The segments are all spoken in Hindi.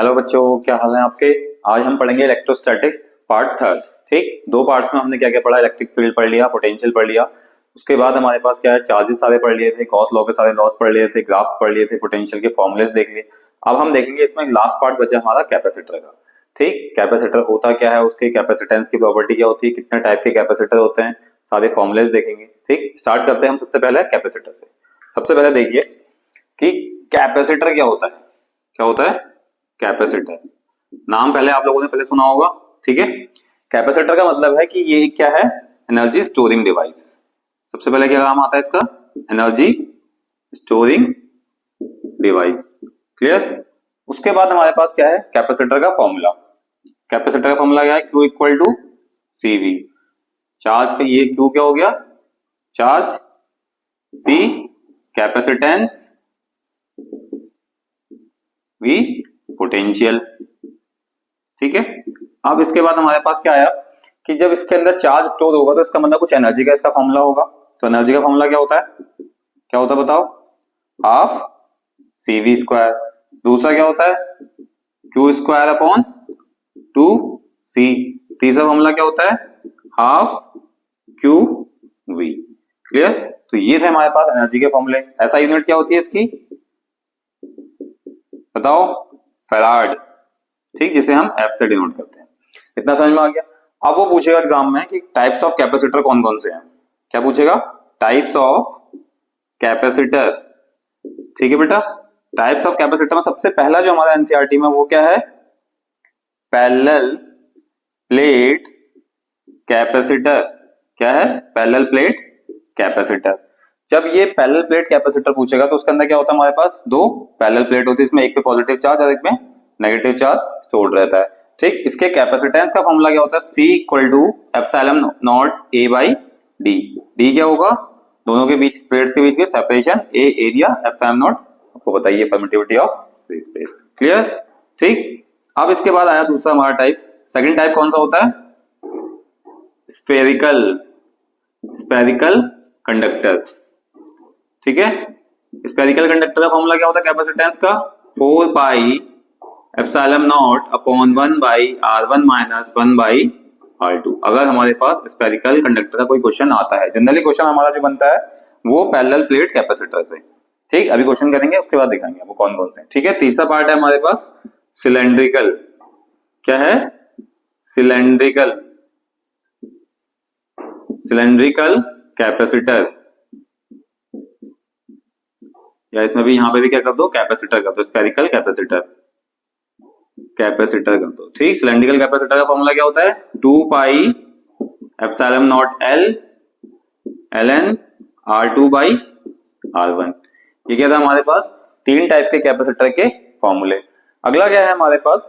हेलो बच्चों, क्या हाल है आपके। आज हम पढ़ेंगे इलेक्ट्रोस्टैटिक्स पार्ट थर्ड। ठीक, दो पार्ट्स में हमने क्या क्या पढ़ा। इलेक्ट्रिक फील्ड पढ़ लिया, पोटेंशियल पढ़ लिया। उसके बाद हमारे पास क्या है, चार्जेस सारे पढ़ लिए थे, गॉस लॉ के सारे लॉस पढ़ लिए थे, ग्राफ्स पढ़ लिए थे, पोटेंशियल के फॉर्मुलेस देख लिए। अब हम देखेंगे इसमें लास्ट पार्ट बचा हमारा कैपेसिटर का। ठीक, कैपेसिटर होता क्या है, उसके कैपेसिटेंस की प्रॉपर्टी क्या होती है, कितने टाइप के कैपेसिटर होते हैं, सारे फॉर्मुलेस देखेंगे। ठीक, स्टार्ट करते हैं हम सबसे पहले कैपेसिटर से। सबसे पहले देखिए कि कैपेसिटर क्या होता है। क्या होता है कैपेसिटर, नाम पहले आप लोगों ने पहले सुना होगा। ठीक है, कैपेसिटर का मतलब है कि ये क्या है, एनर्जी स्टोरिंग डिवाइस। सबसे पहले क्या काम आता है इसका, एनर्जी स्टोरिंग डिवाइस। क्लियर। उसके बाद हमारे पास क्या है, कैपेसिटर का फॉर्मूला। कैपेसिटर का फॉर्मूला क्या है, Q equal to CV। Charge का ये Q क्या हो गया, charge, C capacitance, V potential. ठीक है, अब इसके बाद हमारे पास क्या आया कि जब इसके अंदर चार्ज स्टोर होगा तो इसका मतलब कुछ एनर्जी का इसका फॉर्मूला होगा। तो एनर्जी का फॉर्मूला क्या होता है, क्या होता है बताओ, हाफ CV स्क्वायर। दूसरा क्या होता है, Q स्क्वायर अपॉन 2C। तीसरा फॉर्मूला क्या होता है, हाफ QV। क्लियर। तो ये थे हमारे पास एनर्जी के फॉर्मूले। ऐसा यूनिट क्या होती है इसकी, बताओ, फैराड। ठीक, जिसे हम F से डिनोट करते हैं। इतना समझ में आ गया। अब वो पूछेगा एग्जाम में कि टाइप्स ऑफ कैपेसिटर कौन कौन से हैं। क्या पूछेगा, टाइप्स ऑफ कैपेसिटर। ठीक है बेटा, टाइप्स ऑफ कैपेसिटर में सबसे पहला जो हमारा एनसीईआरटी में वो क्या है, पैरेलल प्लेट कैपेसिटर। क्या है, पैरेलल प्लेट कैपेसिटर। जब ये पैरेलल प्लेट कैपेसिटर पूछेगा तो उसके अंदर क्या होता है, हमारे पास दो पैरेलल प्लेट होती है, इसमें एक पे पॉजिटिव चार्ज और एक में नेगेटिव चार्ज स्टोर्ड रहता है। ठीक, इसके कैपेसिटेंस का फॉर्मूला क्या होता है, C equal to epsilon naught A by D. D क्या होगा, दोनों के बीच प्लेट्स के बीच के separation, A area, epsilon naught आपको बताइए permittivity of free space. Clear. ठीक, अब इसके बाद आया दूसरा हमारा टाइप। सेकंड टाइप कौन सा होता है, स्फेरिकल, स्फेरिकल कंडक्टर। ठीक है, स्फेरिकल कंडक्टर का फॉर्मूला क्या होता है कैपेसिटेंस का, 4 pi epsilon not upon 1 by R1 minus 1 by R2। अगर हमारे पास स्फेरिकल कंडक्टर का कोई क्वेश्चन आता है, जनरली क्वेश्चन हमारा जो बनता है वो पैरेलल प्लेट कैपेसिटर से। ठीक, अभी क्वेश्चन करेंगे उसके बाद दिखाएंगे वो कौन कौन से। ठीक है, तीसरा पार्ट है हमारे पास सिलेंड्रिकल। क्या है, सिलेंड्रिकल, सिलेंड्रिकल कैपेसिटर, या इसमें भी यहां पे भी क्या कर दो, कैपेसिटर कर दो, स्फेरिकल कैपेसिटर, कैपेसिटर कर दो। ठीक, सिलेंड्रिकल कैपेसिटर का फॉर्मूला क्या होता है, 2 pi epsilon not L ln R2 by R1। ये क्या था हमारे पास, तीन टाइप के कैपेसिटर के फॉर्मूले। अगला क्या है हमारे पास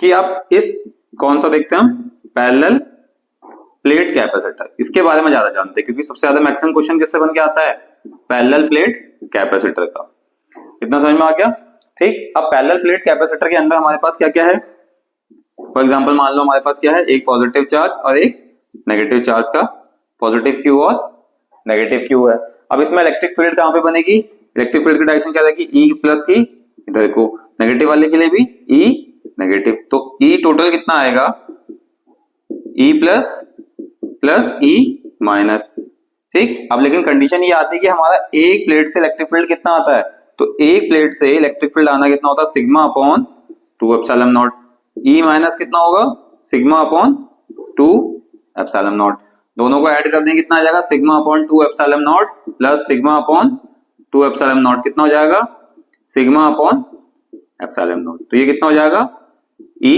कि आप इस कौन सा देखते हैं हम, पैरेलल प्लेट कैपेसिटर। इसके बारे में ज्यादा जानते हैं क्योंकि सबसे ज्यादा मैक्सिमम क्वेश्चन किससे बन के आता है, पैरेलल प्लेट कैपेसिटर का। इतना समझ में आ गया। ठीक, अब पैरेलल प्लेट कैपेसिटर के अंदर हमारे पास क्या क्या है, फॉर एग्जांपल मान लो हमारे पास क्या है, एक पॉजिटिव चार्ज और एक नेगेटिव चार्ज का, पॉजिटिव Q और नेगेटिव Q है। अब इसमें इलेक्ट्रिक फील्ड कहां पे बनेगी, इलेक्ट्रिक फील्ड की डायरेक्शन क्या रहेगी, E प्लस की इधर को, नेगेटिव वाले के लिए भी E नेगेटिव। तो E टोटल कितना आएगा, E plus plus E minus. ठीक, अब लेकिन कंडीशन ये आती है कि हमारा एक प्लेट से इलेक्ट्रिक फील्ड कितना आता है, तो एक प्लेट से इलेक्ट्रिक फील्ड आना कितना होता है, sigma upon 2 epsilon not. E minus कितना होगा, सिग्मा अपॉन 2 एप्सिलॉन नॉट। दोनों को ऐड कर देंगे कितना आ जाएगा, sigma upon 2 epsilon not plus sigma upon 2 epsilon not कितना हो जाएगा, सिग्मा अपॉन एप्सिलॉन नॉट। तो ये कितना हो जाएगा, E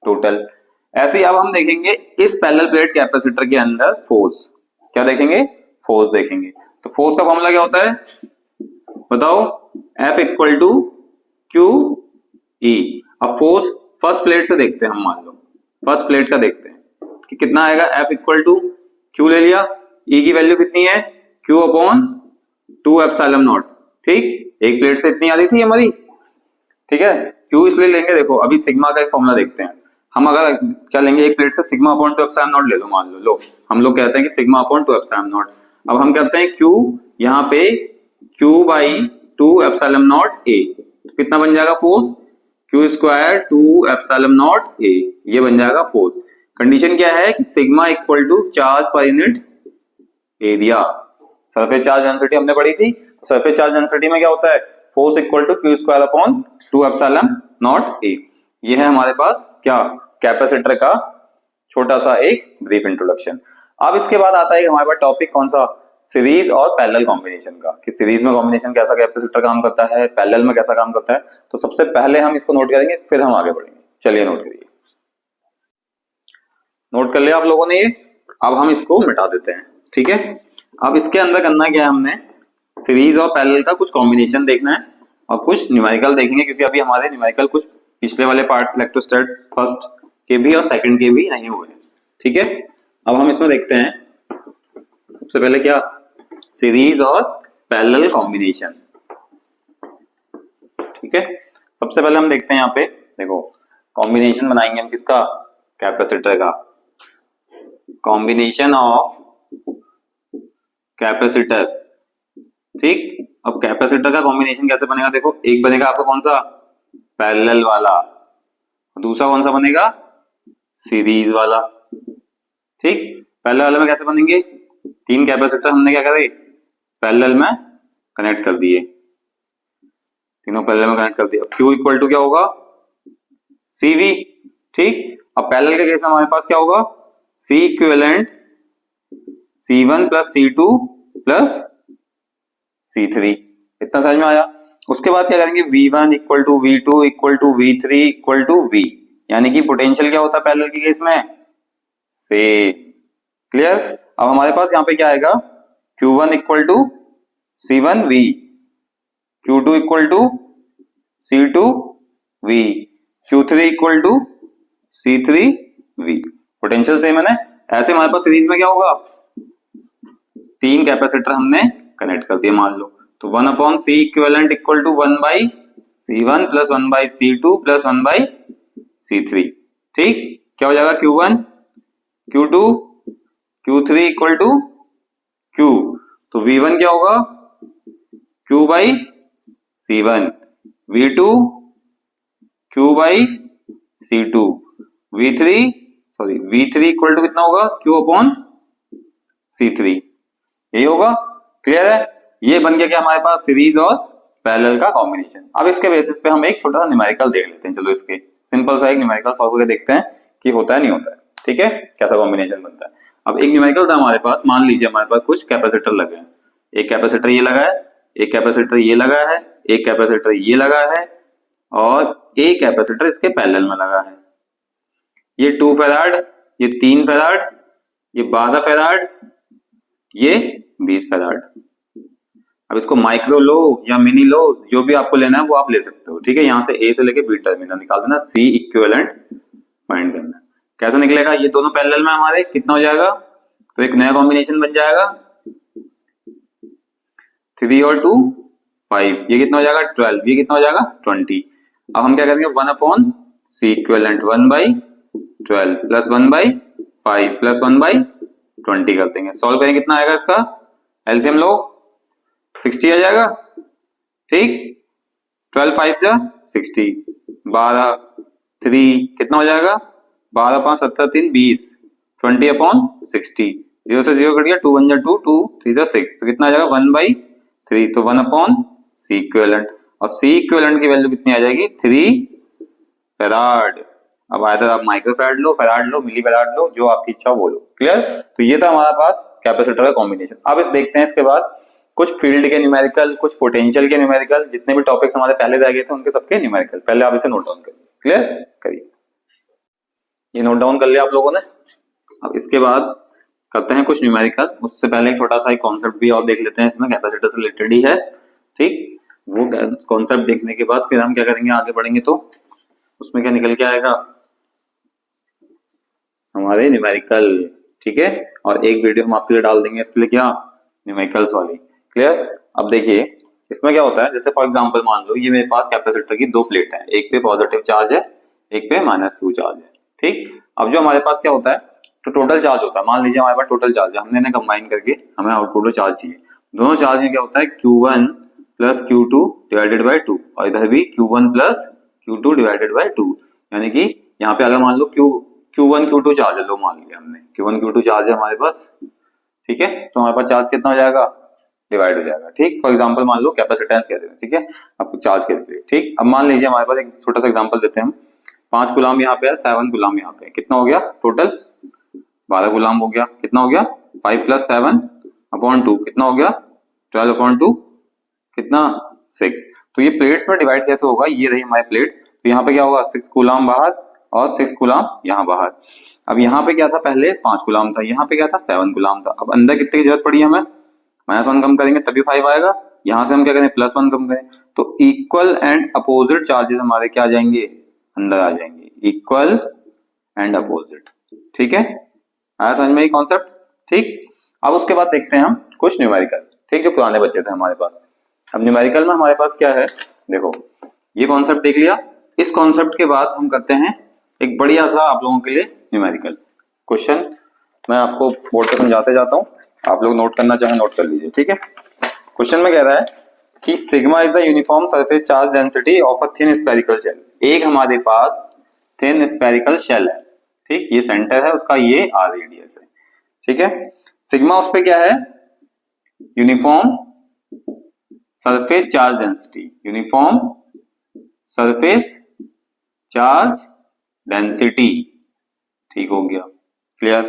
टोटल। ऐसे ही अब हम देखेंगे इस पैरेलल प्लेट कैपेसिटर के अंदर फोर्स। क्या देखेंगे, फोर्स देखेंगे। तो फोर्स का फॉर्मूला क्या होता है बताओ, F equal to Q E. अब फोर्स फर्स्ट प्लेट से देखते हैं हम, मान लो फर्स्ट प्लेट का देखते हैं कि कितना आएगा, F इक्वल टू क्यू ले लिया, E की वैल्यू कितनी है, Q अपॉन 2 एप्सिलॉन नॉट। ठीक, एक प्लेट से इतनी आ रही थी हमारी। ठीक है, Q इसलिए लेंगे, देखो अभी सिग्मा का एक फॉर्मूला देखते हैं हम। अगर क्या लेंगे, एक प्लेट से सिग्मा अपॉन 2 एप्सिलॉन नॉट ले लो, मान लो हम लोग कहते हैं कि सिग्मा अपॉन 2 एप्सिलॉन नॉट। अब हम कहते हैं Q यहाँ पे Q by 2 epsilon naught A, कितना बन जाएगा force, Q square 2 epsilon naught A, ये बन जाएगा फोर्स। कंडीशन क्या है कि sigma equal to charge per unit area. Surface charge density हमने पढ़ी थी, तो सरफेस चार्ज डेंसिटी में क्या होता है, force equal to Q square upon 2 epsilon naught A. ये है हमारे पास क्या, कैपेसिटर का छोटा सा एक ब्रीफ इंट्रोडक्शन। अब इसके बाद आता है हमारे पास टॉपिक कौन सा, सीरीज और पैरेलल कॉम्बिनेशन का, कि सीरीज में कॉम्बिनेशन कैसा कैपेसिटर काम करता है, पैरेलल में कैसा काम करता है। तो सबसे पहले हम इसको नोट करेंगे, फिर हम आगे बढ़ेंगे। चलिए नोट करिए, नोट कर लिया आप लोगों ने ये। अब हम इसको मिटा देते हैं, ठीक है। अब इसके अंदर करना क्या है, हमने सीरीज और पैरेलल का कुछ कॉम्बिनेशन देखना है और कुछ न्यूमेरिकल देखेंगे, क्योंकि अभी हमारे न्यूमेरिकल कुछ पिछले वाले पार्ट इलेक्ट्रोस्टैटिक्स फर्स्ट के भी और सेकंड के भी नहीं हुए, ठीक है। अब हम इसमें देखते हैं सबसे पहले क्या, सीरीज और पैरेलल कॉम्बिनेशन, ठीक है। सबसे पहले हम देखते हैं यहाँ पे, देखो कॉम्बिनेशन बनाएंगे हम किसका, कैपेसिटर का, कॉम्बिनेशन ऑफ कैपेसिटर, ठीक। अब कैपेसिटर का कॉम्बिनेशन कैसे बनेगा, देखो एक बनेगा आपका कौन सा, पैरेलल वाला, दूसरा कौन सा बनेगा, सीरीज वाला, ठीक। पैरेलल वाले में कैसे बनेंगे, तीन कैपेसिटर हमने क्या करे, पैरेलल में कनेक्ट कर दिए, तीनों पैरेलल में कनेक्ट कर दिए। Q इक्वल टू क्या होगा, CV, ठीक। अब पैरेलल के केस में हमारे पास क्या होगा, C equivalent C1 plus C2 plus C3, इतना समझ में आया। उसके बाद क्या करेंगे, V1 equal to V2 equal to V3 equal to V, यानी कि पोटेंशियल क्या होता है पैरेलल के केस में, सेम, क्लियर। अब हमारे पास यहाँ पे क्या आएगा, Q1 equal to C1V, Q2 equal to C2V, Q3 equal to C3V, potential same है ना। ऐसे हमारे पास सीरीज में क्या होगा, तीन कैपेसिटर हमने कनेक्ट कर दिए मान लो, तो 1 upon C equivalent equal to 1 by C1 plus 1 by C2 plus 1 by C3, ठीक। क्या हो जाएगा, Q1 Q2 Q3 equal to Q, तो V1 क्या होगा, Q by C1, V2 Q by C2, V3 equal to कितना होगा, Q अपॉन C3, यही होगा, क्लियर है। ये बन गया क्या हमारे पास, सीरीज और पैरेलल का कॉम्बिनेशन। अब इसके बेसिस पे हम एक छोटा सा न्यूमेरिकल देख लेते हैं, चलो इसके सिंपल सा एक न्यूमेरिकल सॉल्व करके देखते हैं कि होता है नहीं होता है, ठीक है, कैसा कॉम्बिनेशन बनता है। अब एक न्यूमेरिकल था हमारे पास, मान लीजिए हमारे पास कुछ कैपेसिटर लगे हैं, एक कैपेसिटर ये लगा है, एक कैपेसिटर ये लगा है, एक कैपेसिटर ये लगा है और एक कैपेसिटर इसके पैरेलल में लगा है। ये 2 फैराड, ये 3 फैराड, ये 12 फैराड, ये 20 फैराड। अब इसको माइक्रो लो या मिनी लो, जो भी आपको लेना है वो आप ले सकते हो, ठीक है। यहाँ से A से लेके B टर्मिनल निकाल देना, C इक्विवेलेंट फाइंड करना। कैसे निकलेगा, ये दोनों पैरेलल में हमारे कितना हो जाएगा, तो एक नया कॉम्बिनेशन बन जाएगा 3 और 2 5, ये कितना हो जाएगा 12, ये कितना हो जाएगा 20। अब हम क्या करेंगे, 1 upon C equivalent 1 by 12 plus 1 by 5 plus 1 by 20 कर देंगे। सॉल्व करेंगे, कितना आएगा इसका एलसीएम लो, 60 आ जाएगा, ठीक। 12 5 जा 60, 12 3 कितना हो जाएगा, 12 5 17 3 20, 20 अपॉन 60, 0 से 0 कट गया, 2 1 जा 2, 2 3 जा 6, तो कितना आ जाएगा 1 बाई 3, तो 1 अपॉन C इक्विवेलेंट, और C इक्विवेलेंट की वैल्यू कितनी आ जाएगी 3 फैराड। अब आया आप माइक्रो फैराड लो, फैराड लो, मिली फैराड लो, जो आपकी इच्छा हो वो लो, क्लियर। तो ये था हमारे पास कैपेसिटर का कॉम्बिनेशन। अब इस देखते हैं इसके बाद कुछ फील्ड के न्यूमेरिकल, कुछ पोटेंशियल के न्यूमेरिकल, जितने भी टॉपिक्स हमारे पहले रह गए थे उनके सबके न्यूमेरिकल, पहले आप इसे नोट डाउन करिए, क्लियर करिए, ये नोट डाउन कर लिया आप लोगों ने। अब इसके बाद करते हैं कुछ न्यूमेरिकल, उससे पहले एक छोटा सा एक कॉन्सेप्ट भी और देख लेते हैं, इसमें कैपेसिटर से रिलेटेड ही है, ठीक। वो कॉन्सेप्ट देखने के बाद फिर हम क्या करेंगे, आगे बढ़ेंगे तो उसमें क्या निकल के आएगा, हमारे न्यूमेरिकल, ठीक है। और एक वीडियो हम आपके लिए डाल देंगे इसके लिए, क्या, न्यूमेरिकल्स वाली, क्लियर। अब देखिए इसमें क्या होता है, जैसे फॉर एग्जांपल मान लो ये मेरे पास कैपेसिटर की दो प्लेट है, एक पे पॉजिटिव चार्ज है, एक पे माइनस Q चार्ज है, ठीक। अब जो हमारे पास क्या होता है, तो टोटल चार्ज होता है, मान लीजिए हमारे पास टोटल चार्ज है, हमने इन्हें कंबाइन करके हमें आउटपुट चार्ज चाहिए। दोनों चार्ज में क्या होता है, Q1 plus Q2 divided by 2, और इधर भी Q1 plus Q2 divided by 2, यानी कि यहाँ पे अगर मान लो Q1 Q2 चार्ज है, लो मान लिया हमने Q1 Q2 चार्ज है हमारे पास, ठीक है, तो हमारे पास चार्ज कितना हो जाएगा, डिवाइड हो जाएगा, ठीक। फॉर एग्जांपल मान लो कैपेसिटेंस कहते हैं, ठीक है, आपको चार्ज के लिए, ठीक। अब मान लीजिए हमारे पास एक छोटा सा एग्जांपल देते हैं हम, 5 गुलाम यहाँ पे है, 7 गुलाम यहाँ पे है, कितना हो गया टोटल, 12 गुलाम हो गया, कितना हो गया 5 + 7 अपॉन 2, कितना हो गया 12 अपॉन 2, कितना 6। तो ये प्लेट्स में डिवाइड कैसे होगा, ये रही हमारी प्लेट्स, तो यहाँ पे क्या होगा 6 गुलाम बाहर और 6 गुलाम यहाँ बाहर। अब यहाँ पे क्या था, पहले 5 गुलाम था, यहाँ पे क्या था 7 गुलाम था। अब अंदर कितने की जरूरत पड़ी हमें, -1 कम करेंगे तभी 5 आएगा, यहाँ से हम क्या करें +1 कम करें, तो इक्वल एंड अपोजिट चार्जेस हमारे क्या आ जाएंगे, अंदर आ जाएंगे, इक्वल एंड अपोजिट, ठीक है, आया समझ में ये कॉन्सेप्ट, ठीक। अब उसके बाद देखते हैं हम कुछ न्यूमेरिकल, ठीक, जो पुराने बच्चे थे हमारे पास। अब न्यूमेरिकल में हमारे पास क्या है, देखो ये कॉन्सेप्ट देख लिया, इस कॉन्सेप्ट के बाद हम करते हैं एक बढ़िया सा आप लोगों के लिए न्यूमेरिकल क्वेश्चन। मैं आपको बोर्ड पे समझाते जाता हूँ, आप लोग नोट करना चाहें नोट कर लीजिए, ठीक है। क्वेश्चन में कह रहा है कि sigma is the uniform surface charge density of a thin spherical shell. एक हमारे पास थिन स्फेरिकल शेल है, ठीक, ये सेंटर है उसका, ये r रेडियस है, ठीक है। सिग्मा उस पे क्या है, uniform surface charge density, uniform surface charge density, ठीक हो गया, clear.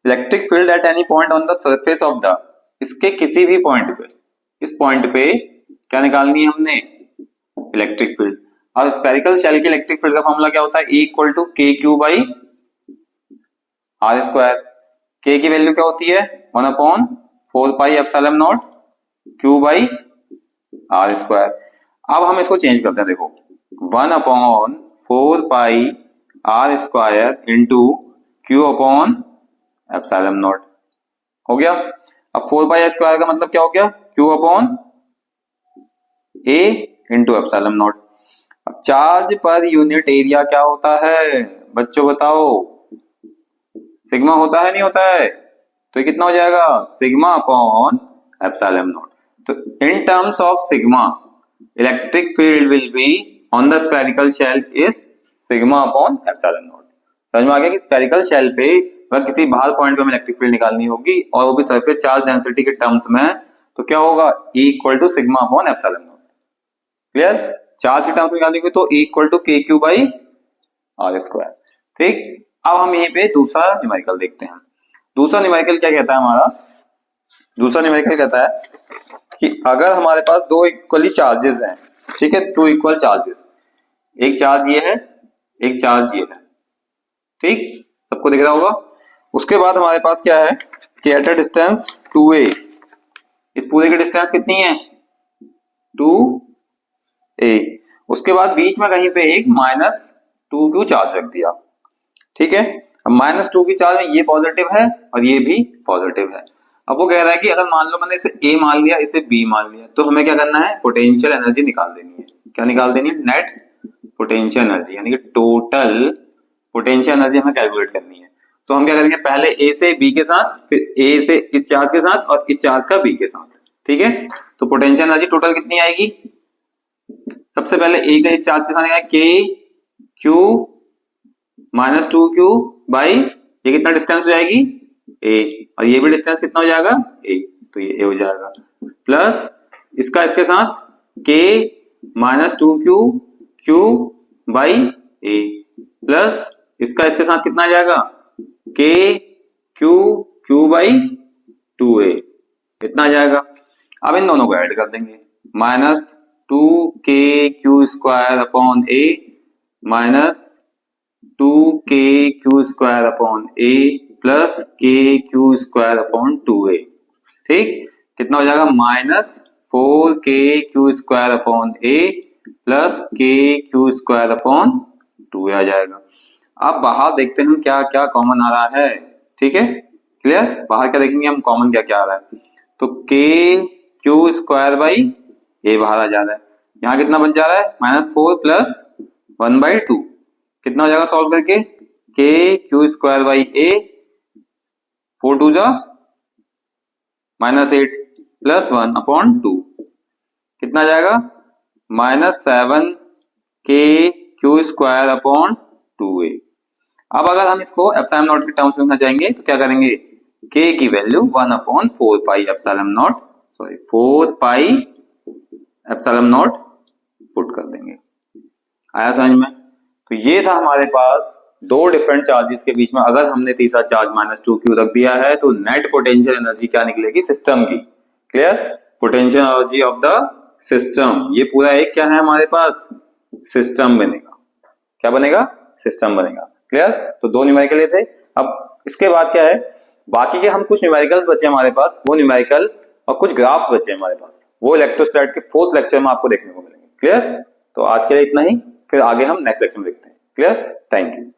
Electric field at any point on the surface of the, इसके किसी भी पॉइंट पे, इस पॉइंट पे क्या निकालनी है हमने, इलेक्ट्रिक फील्ड। और स्फेरिकल शेल के इलेक्ट्रिक फील्ड का फॉर्मूला क्या होता है, E = kq/r²। k की वैल्यू क्या होती है 1/4πε0 q/r²। अब हम इसको चेंज करते हैं, देखो 1/4πr² इंटू q/ε0 हो गया। अब 4πr² का मतलब क्या हो गया, q/a इंटू ε0। अब चार्ज पर यूनिट एरिया क्या होता है बच्चों बताओ, सिग्मा होता है नहीं होता है, तो ये कितना हो जाएगा सिग्मा अपॉन ε0। तो in terms of sigma electric field will be on the spherical shell is sigma upon ε0। समझ में आ गया कि स्फेरिकल शेल पे अगर किसी बाहर पॉइंट पे हमें इलेक्ट्रिक फील्ड निकालनी होगी और वो भी सरफेस चार्ज डेंसिटी के टर्म्स में, तो क्या होगा E = sigma upon ε0, clear. Charge के टर्म्स में निकालनी होगी तो E = kq/r², ठीक। अब हम यहीं पे दूसरा न्यूमेरिकल देखते हैं। दूसरा न्यूमेरिकल क्या कहता है हमारा, दूसरा न्यूमेरिकल कहता है कि अगर हमारे पास दो इक्वली चार्जेस हैं, ठीक है, 2 इक्वल चार्जेस, एक चार्ज ये है एक चार्ज ये है, ठीक, सबको दिख रहा होगा। उसके बाद हमारे पास क्या है कि एट अ डिस्टेंस 2a, इस पूरे की डिस्टेंस कितनी है 2a, उसके बाद बीच में कहीं पे एक -2q चार्ज रख दिया, ठीक है। अब -2 की चार्ज में ये पॉजिटिव है और ये भी पॉजिटिव है। अब वो कह रहा है कि अगर मान लो मैंने इसे A मान लिया इसे B मान लिया, तो हमें क्या करना है पोटेंशियल एनर्जी निकाल देनी है। क्या निकाल देनी है, नेट पोटेंशियल एनर्जी, यानी कि टोटल पोटेंशियल एनर्जी हमें कैलकुलेट करनी है। तो हम क्या करेंगे पहले A से B के साथ, फिर A से इस चार्ज के साथ और इस चार्ज का B के साथ, ठीक है। तो पोटेंशियल एनर्जी टोटल कितनी आएगी, सबसे पहले A का इस चार्ज के साथ आएगा KQ -2q बाई ये कितना डिस्टेंस हो जाएगी A, और ये भी डिस्टेंस कितना हो जाएगा A, तो ये A हो जाएगा, प्लस इसका इसके साथ K -2q Q by A, plus इसका इसके साथ कितना आ जाएगा K Q Q by 2A, कितना आ जाएगा। अब इन दोनों को ऐड कर देंगे, -2kq² upon A -2kq² upon A plus kq² upon 2A, ठीक, कितना हो जाएगा -4kq² upon A plus kq² upon 2A आ जाएगा। अब बाहर देखते हैं हम क्या क्या कॉमन आ रहा है, ठीक है, क्लियर। बाहर क्या देखेंगे हम कॉमन क्या क्या आ रहा है, तो kq² बाई A बाहर आ जा रहा है, यहाँ कितना बन जा रहा है -4 प्लस 1/2, कितना हो जाएगा सॉल्व करके kq² बाई A, 4 2 जा -8 प्लस 1 अपॉन 2, कितना आ जाएगा -7k Q square upon 2a। अब अगर हम इसको एप्सिलॉन नॉट के टर्म्स में लिखना चाहेंगे तो क्या करेंगे, k की value 1 upon 4 pi epsilon not, sorry 4 pi epsilon not put कर देंगे। आया समझ में? तो ये था हमारे पास दो डिफरेंट चार्जेस के बीच में अगर हमने तीसरा चार्ज -2q रख दिया है तो नेट पोटेंशियल एनर्जी क्या निकलेगी सिस्टम की। Clear? Potential energy of the system, ये पूरा एक क्या है हमारे पास, सिस्टम बनेगा। क्या बनेगा? सिस्टम बनेगा। क्लियर? तो दो न्यूमेरिकल ये थे। अब इसके बाद क्या है, बाकी के हम कुछ न्यूमेरिकल्स बचे हमारे पास, वो न्यूमेरिकल और कुछ ग्राफ्स बचे हमारे पास, वो इलेक्ट्रोस्टैट के 4th लेक्चर में आपको देखने को मिलेंगे। क्लियर? तो आज के लिए इतना ही, फिर आगे हम नेक्स्ट लेक्चर में देखते हैं। क्लियर? Thank you.